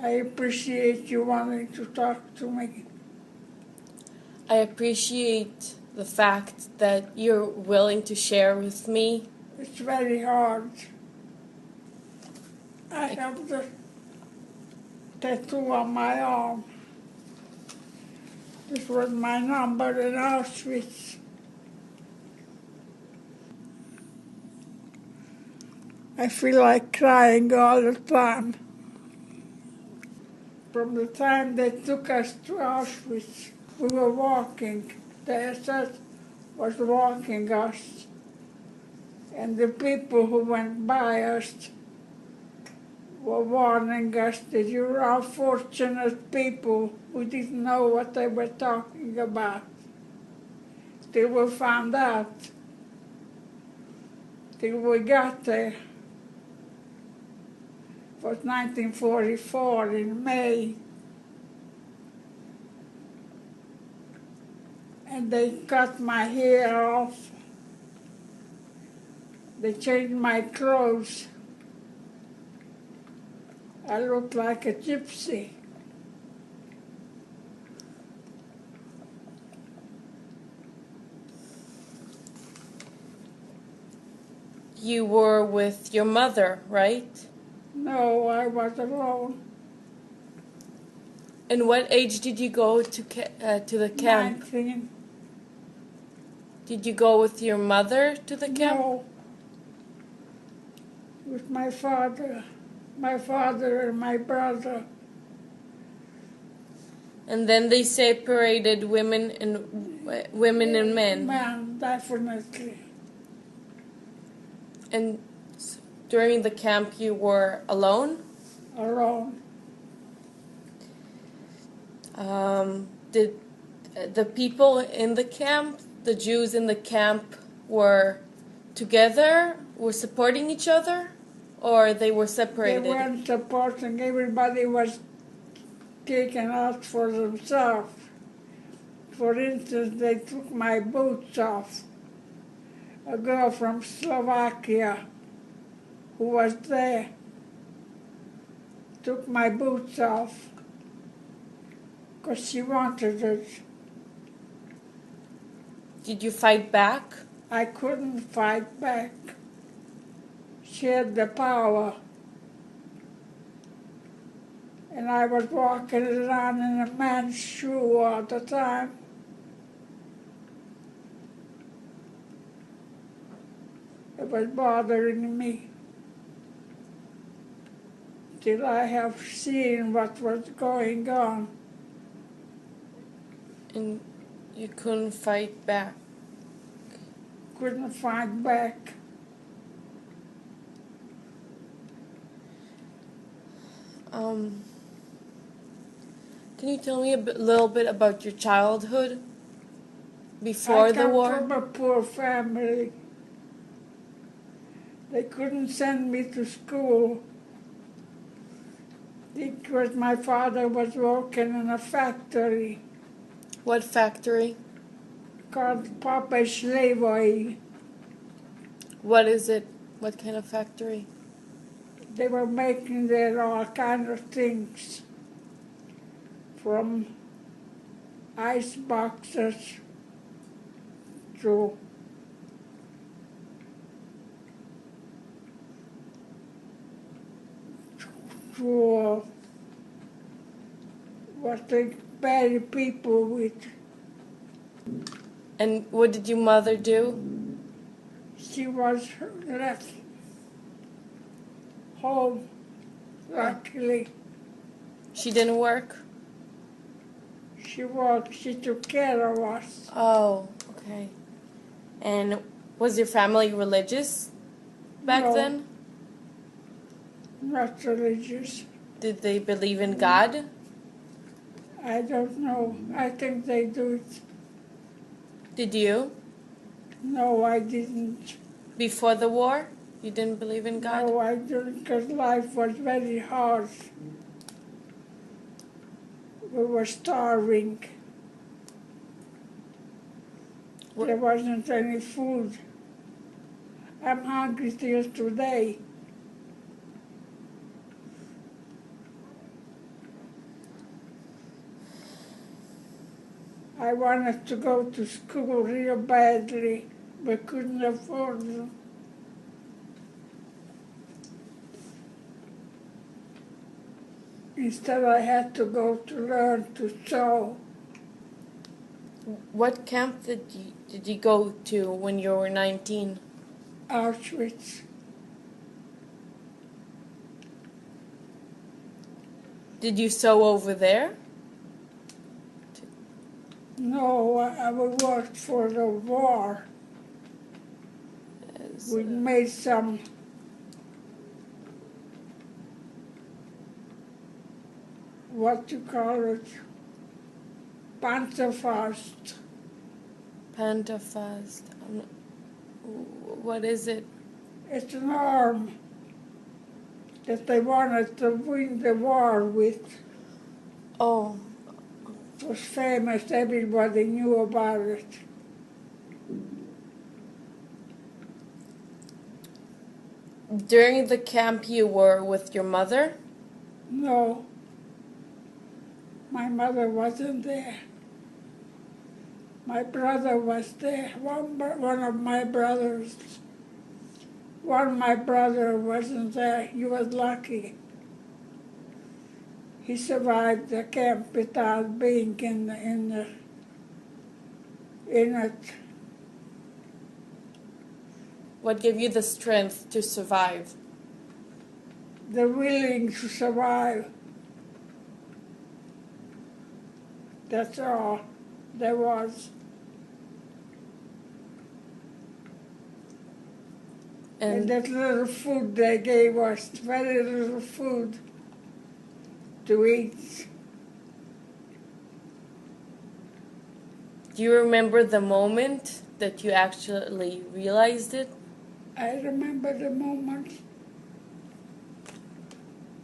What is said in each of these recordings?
I appreciate you wanting to talk to me. I appreciate the fact that you're willing to share with me. It's very hard. I have the tattoo on my arm. This was my number in Auschwitz. I feel like crying all the time. From the time they took us to Auschwitz, we were walking. The SS was walking us. And the people who went by us were warning us that you were unfortunate people who didn't know what they were talking about. Till we found out. Till we got there. It was 1944 in May. And they cut my hair off. They changed my clothes. I looked like a gypsy. You were with your mother, right? No, I was alone. And what age did you go to the camp? 19. Did you go with your mother to the camp? No. With my father and my brother. And then they separated women and men. Men, definitely. And during the camp you were alone? Alone. Did the people in the camp, the Jews in the camp, were together, were supporting each other, or they were separated? They weren't supporting. Everybody was taken out for themselves. For instance, they took my boots off. A girl from Slovakia who was there took my boots off because she wanted it. Did you fight back? I couldn't fight back. She had the power. And I was walking around in a man's shoe all the time. It was bothering me. Till I have seen what was going on. And you couldn't fight back? Couldn't fight back. Can you tell me a little bit about your childhood before the war? I come from a poor family. They couldn't send me to school because my father was working in a factory. What factory? Called Papa Slavery. What is it? What kind of factory? They were making there all kind of things, from ice boxes to what they bury people with. And what did your mother do? She was left home, luckily. She didn't work? She worked, she took care of us. Oh, okay. And was your family religious back then? Not religious. Did they believe in God? I don't know. I think they do it. Did you? No, I didn't. Before the war? You didn't believe in God? No, I didn't, because life was very hard. We were starving. There wasn't any food. I'm hungry till today. I wanted to go to school real badly, but couldn't afford them. Instead, I had to go to learn to sew. What camp did you go to when you were 19? Auschwitz. Did you sew over there? No, I worked for the war. We made some what you call it, Panzerfaust. Pantafast. What is it? It's an arm that they wanted to win the war with. Oh, It was famous, everybody knew about it. during the camp you were with your mother? No, my mother wasn't there. My brother was there, one of my brothers. My brother wasn't there, he was lucky. He survived the camp without being in it. What gave you the strength to survive? The willing to survive. That's all there was. And that little food they gave us, very little food to eat. Do you remember the moment that you actually realized it? I remember the moment.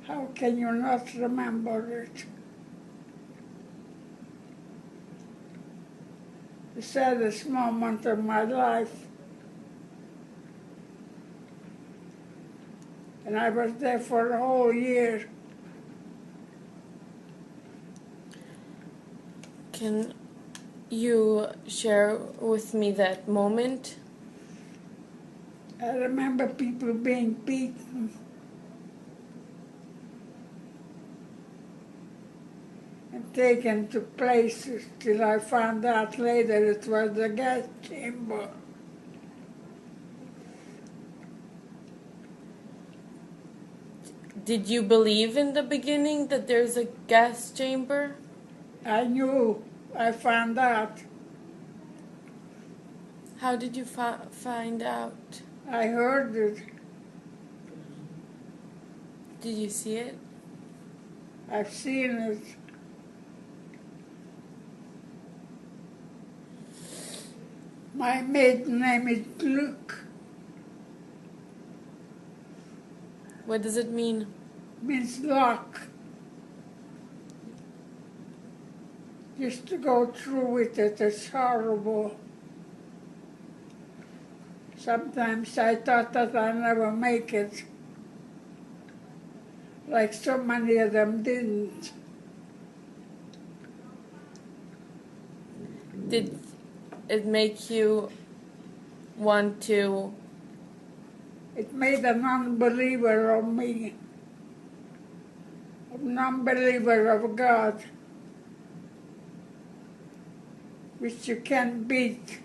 How can you not remember it? The saddest moment of my life. And I was there for a whole year. Can you share with me that moment? I remember people being beaten. And taken to places till I found out later it was the gas chamber. Did you believe in the beginning that there's a gas chamber? I knew. I found out. How did you find out? I heard it. Did you see it? I've seen it. My maiden name is Luke. What does it mean? Means luck. Just to go through with it, it's horrible. Sometimes I thought that I'd never make it. Like so many of them didn't. Did it make you want to? It made an unbeliever of me. An unbeliever of God. Which you can't beat.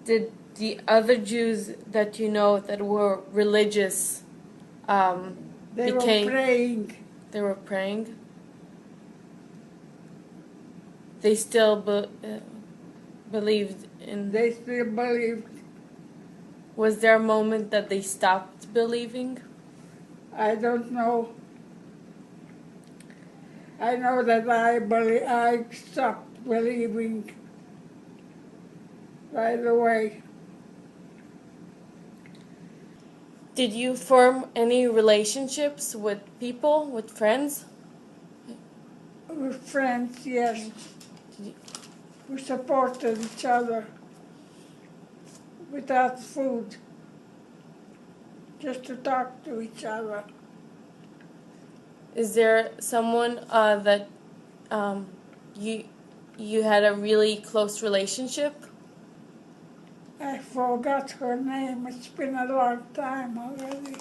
Did the other Jews that you know that were religious They were praying. They were praying? They still believed in... They still believed. Was there a moment that they stopped believing? I don't know. I know that I stopped believing right away. Did you form any relationships with people, with friends? With friends, yes. We supported each other without food, just to talk to each other. Is there someone that you had a really close relationship? I forgot her name. It's been a long time already.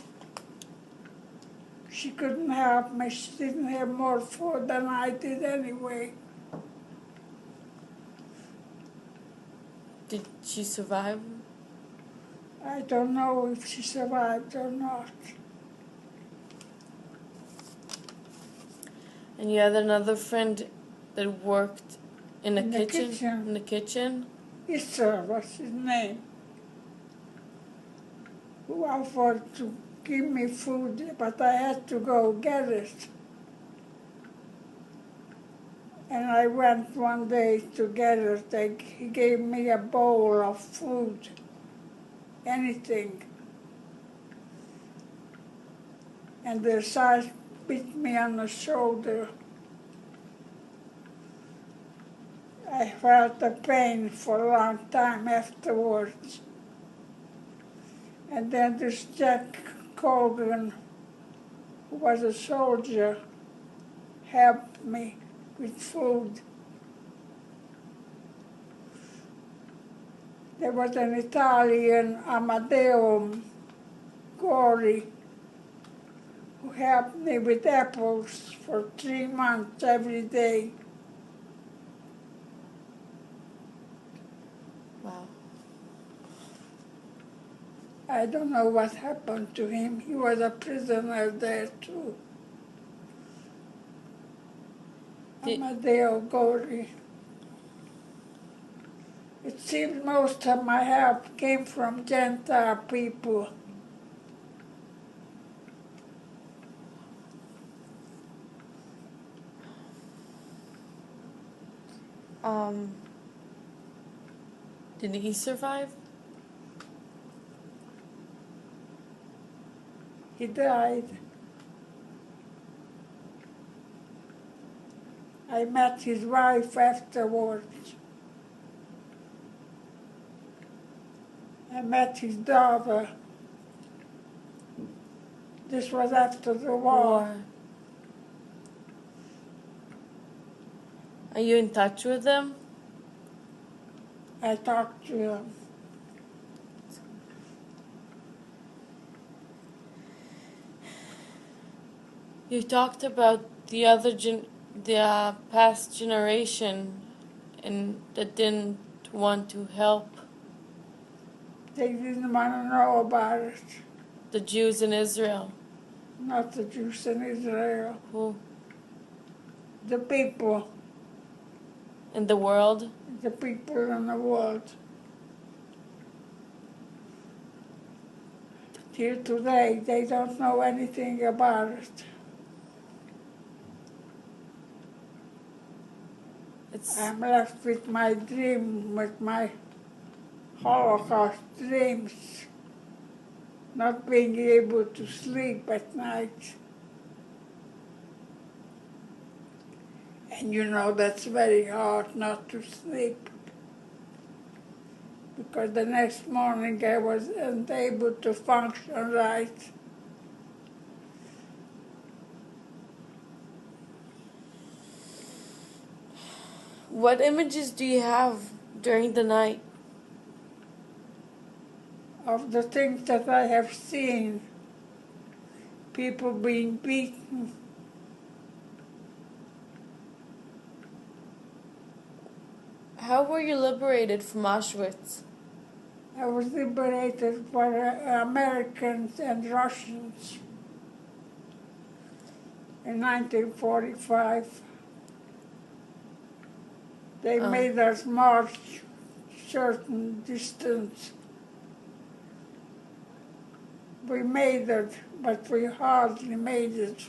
She couldn't help me. She didn't have more food than I did anyway. Did she survive? I don't know if she survived or not. And you had another friend that worked in the kitchen? Kitchen. In the kitchen? Easter was his name. Who offered to give me food, but I had to go get it. And I went one day to get it. He gave me a bowl of food, anything. And the sergeant beat me on the shoulder. I felt the pain for a long time afterwards. And then this Jack Colgan, who was a soldier, helped me with food. There was an Italian, Amadeo Gori, who helped me with apples for 3 months every day. Wow. I don't know what happened to him. He was a prisoner there too. Amadeo Gori. It seems most of my help came from Gentile people. Did he survive? He died. I met his wife afterwards. I met his daughter. This was after the war. Are you in touch with them? I talked to him. You talked about the past generation, and that didn't want to help They didn't want to know about it. the Jews in Israel. Not the Jews in Israel. Who? The people. In the world? The people in the world. Till today, they don't know anything about it. I'm left with my dream, with my Holocaust dreams, not being able to sleep at night. And you know that's very hard not to sleep, because the next morning I wasn't able to function right. What images do you have during the night? Of the things that I have seen, people being beaten, How were you liberated from Auschwitz? I was liberated by Americans and Russians in 1945. They made us march certain distance. We made it, but we hardly made it.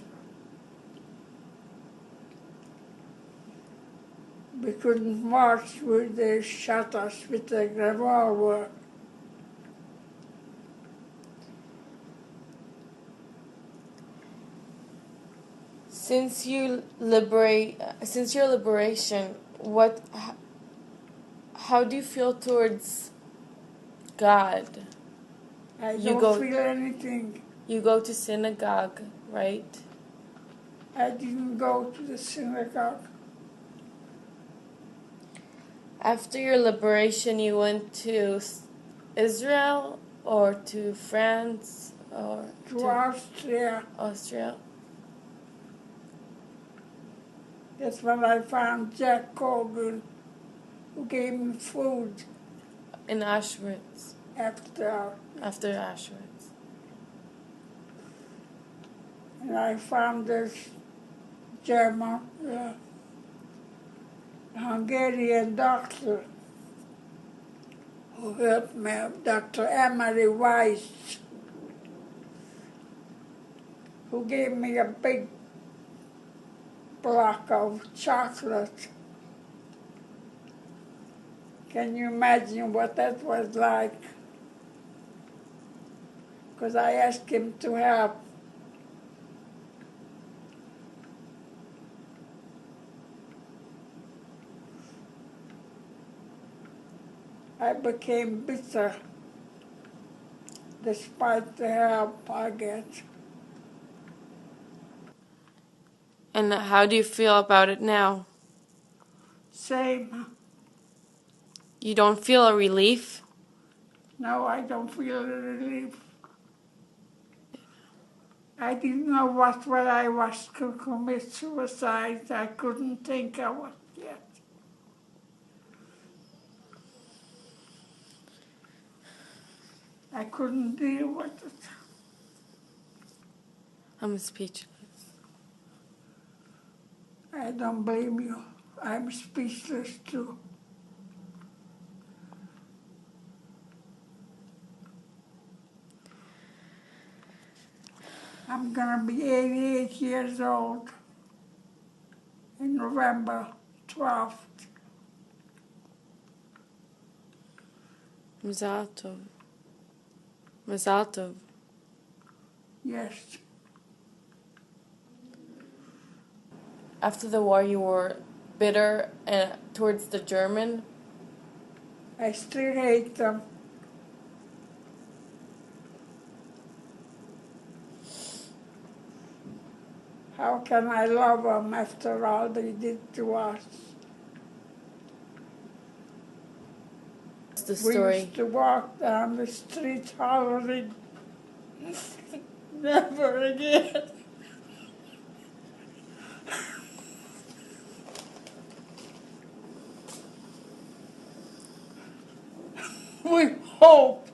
We couldn't march, they shot us with a revolver. Since your liberation, how do you feel towards God? I don't feel anything. You go to synagogue, right? I didn't go to the synagogue. After your liberation, you went to Israel or to France or To Austria. Austria? That's when I found Jack Corbin, who gave me food In Auschwitz. after. After Auschwitz. And I found this German, Hungarian doctor who helped me, Dr. Emily Weiss, who gave me a big block of chocolate. Can you imagine what that was like? Because I asked him to help. I became bitter despite the help I get. And how do you feel about it now? Same. You don't feel a relief? No, I don't feel the relief. I didn't know what I was to commit suicide. I couldn't think of it yet. I couldn't deal with it. I'm speechless. I don't blame you. I'm speechless too. I'm gonna be 88 years old in November 12th. Mazal tov. Mazal tov. Yes. After the war, you were bitter towards the German. I still hate them. How can I love them after all they did to us? What's the We story? used to walk down the street hollering, never again. We hoped.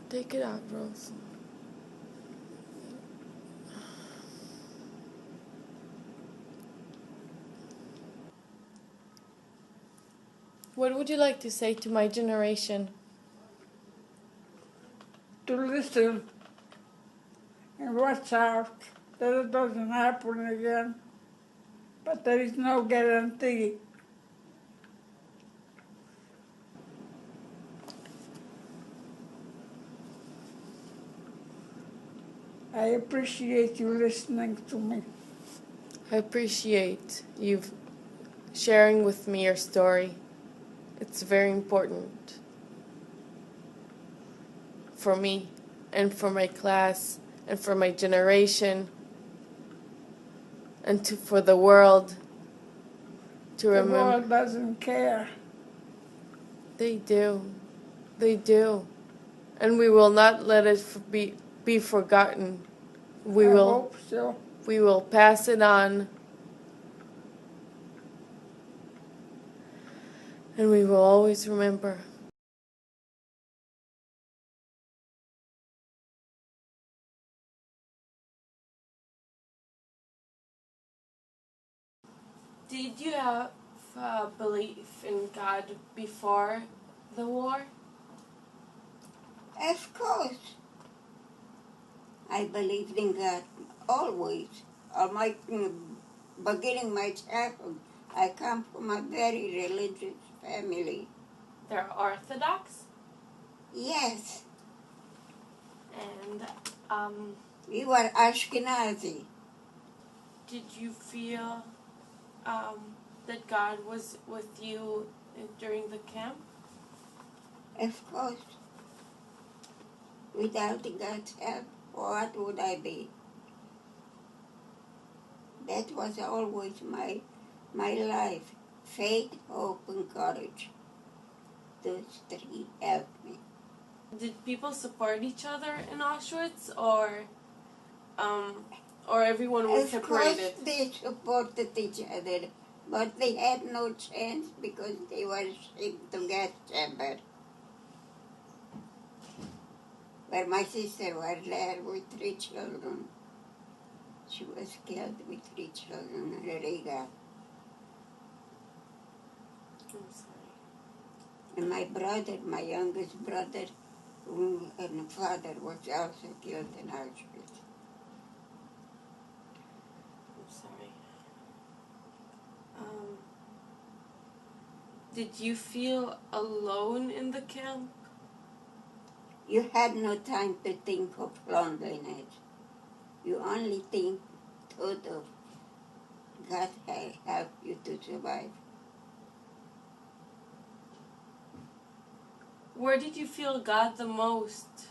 Take it out, Rose. What would you like to say to my generation? To listen and watch out that it doesn't happen again. But there is no guarantee. I appreciate you listening to me. I appreciate you sharing with me your story. It's very important for me and for my class and for my generation and for the world to The remember. world doesn't care. They do. They do. And we will not let it be forgotten. I hope so. We will pass it on. And we will always remember. Did you have belief in God before the war? Of course, I believed in God always. All my beginning my childhood, I come from a very religious family. They're Orthodox? Yes, And And We were Ashkenazi. did you feel that God was with you during the camp? Of course, without God's help, what would I be? That was always my life. Faith, hope, and courage. Those three helped me. Did people support each other in Auschwitz, or everyone was Of separated? course, they supported each other, but they had no chance because they were shipped to gas chamber, where my sister was there with 3 children. She was killed with 3 children in Riga. I'm sorry. And my brother, my youngest brother, and father was also killed in Auschwitz. I'm sorry. Did you feel alone in the camp? You had no time to think of loneliness. You only thought of God had helped you to survive. Where did you feel God the most?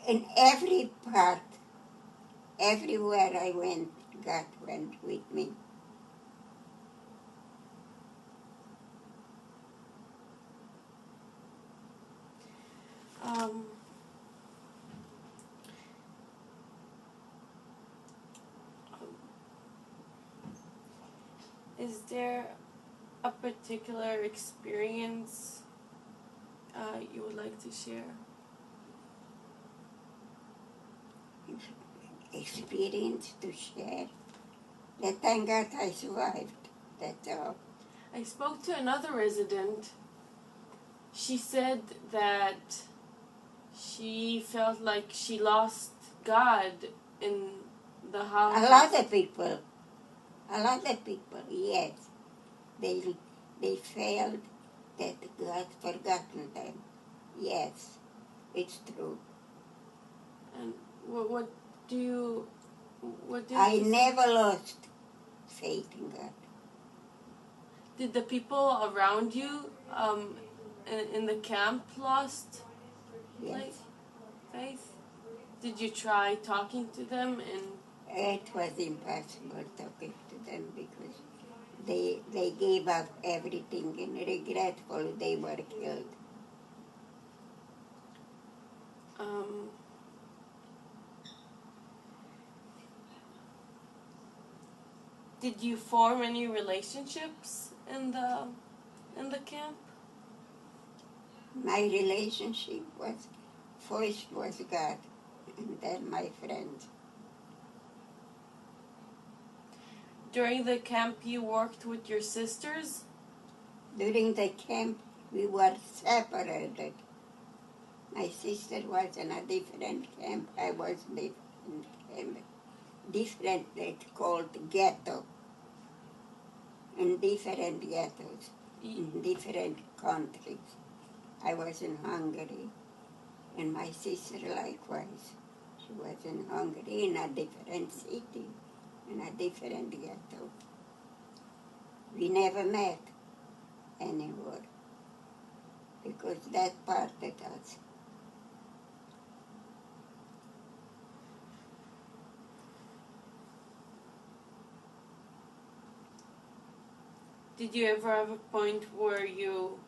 In every part, everywhere I went, God went with me. Is there a particular experience you would like to share? Experience to share. That thank God I survived. That's all. I spoke to another resident. She said that she felt like she lost God in the house. A lot of people, yes, they felt that God forgotten them. Yes, it's true. And what do you? I never lost faith in God. Did the people around you in the camp lost Yes. faith? Did you try talking to them and? It was impossible talking to them because they gave up everything and regretful they were killed. Did you form any relationships in the camp? My relationship was first was God and then my friends. During the camp, you worked with your sisters? During the camp, we were separated. My sister was in a different camp. I was in a different camp. Different, it's called ghetto. In different ghettos, in different countries. I was in Hungary, and my sister likewise. She was in Hungary, in a different city, in a different ghetto. We never met anymore because that parted us. Did you ever have a point where you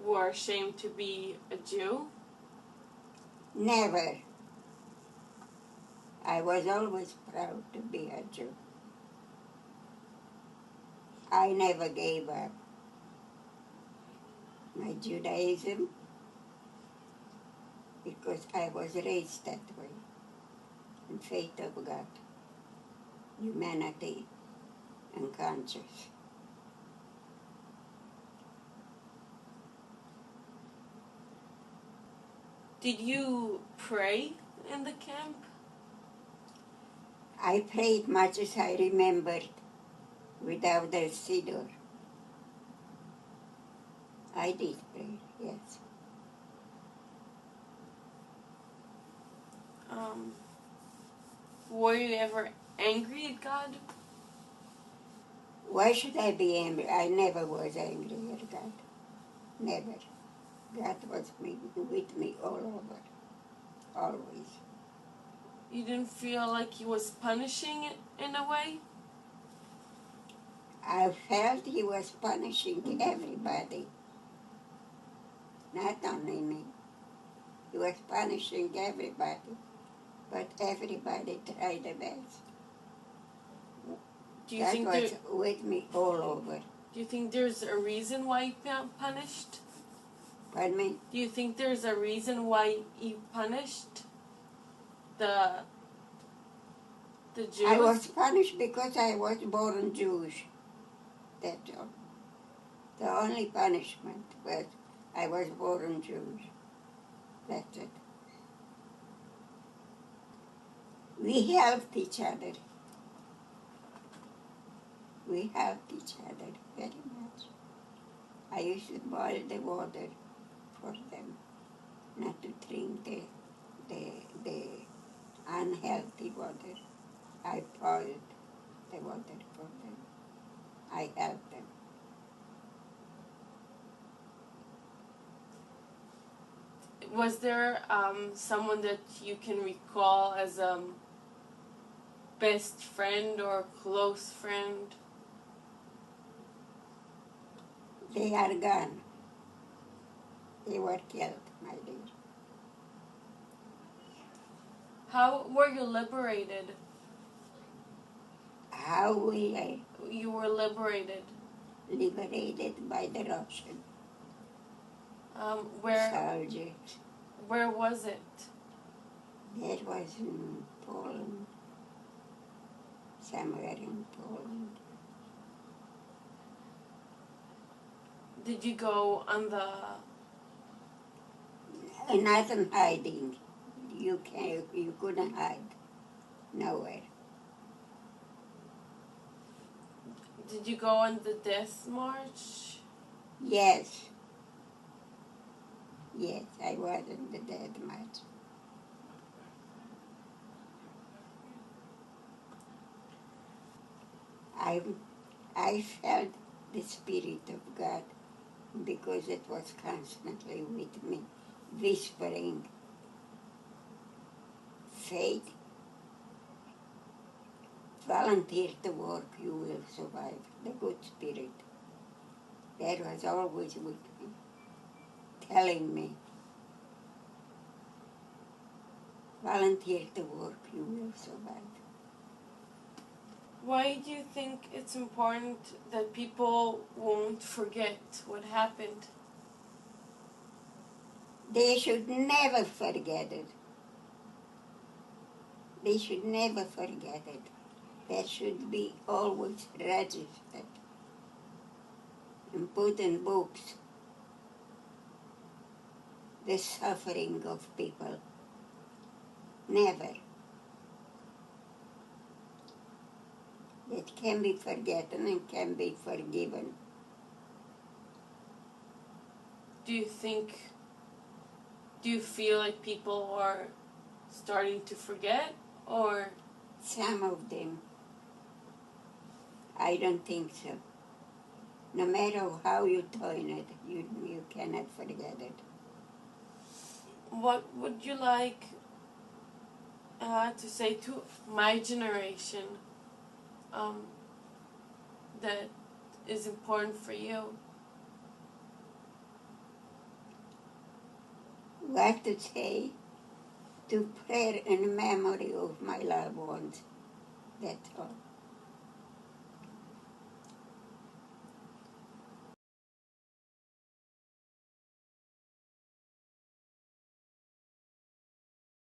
were ashamed to be a Jew? Never. I was always proud to be a Jew. I never gave up my Judaism because I was raised that way, in faith of God, humanity, and conscience. Did you pray in the camp? I prayed much as I remembered without the siddur. I did pray, yes. were you ever angry at God? Why should I be angry? I never was angry at God. Never. God was with me all over. Always. You didn't feel like he was punishing it in a way? I felt he was punishing everybody. Not only me. He was punishing everybody. But everybody tried their best. Do you God think was with me all over. do you think there's a reason why he punished? Pardon me? Do you think there's a reason why he punished the Jews? I was punished because I was born Jewish. That's all. The only punishment was I was born Jewish. That's it. We helped each other. We helped each other very much. I used to boil the water for them, not to drink the unhealthy water. I boiled the water for them. I helped them. Was there someone that you can recall as a best friend or close friend? They are gone. They were killed, my dear. How were you liberated? How we You were liberated. liberated by the Russian Where soldiers. where was it? That was in Poland, somewhere in Poland. Did you go on the? Not in hiding. You couldn't hide nowhere. Did you go on the death march? Yes. Yes, I was in the dead march. I felt the Spirit of God because it was constantly with me, whispering, faith, volunteer to work, you will survive. The good Spirit. That was always with me, telling me, volunteer to work, you will survive. Why do you think it's important that people won't forget what happened? They should never forget it. They should never forget it. That should be always registered and put in books. The suffering of people. Never. It can be forgotten and can be forgiven. Do you feel like people are starting to forget, or? Some of them, I don't think so. No matter how you turn it, you cannot forget it. What would you like to say to my generation that is important for you? What to say? To pray in memory of my loved ones. That's all.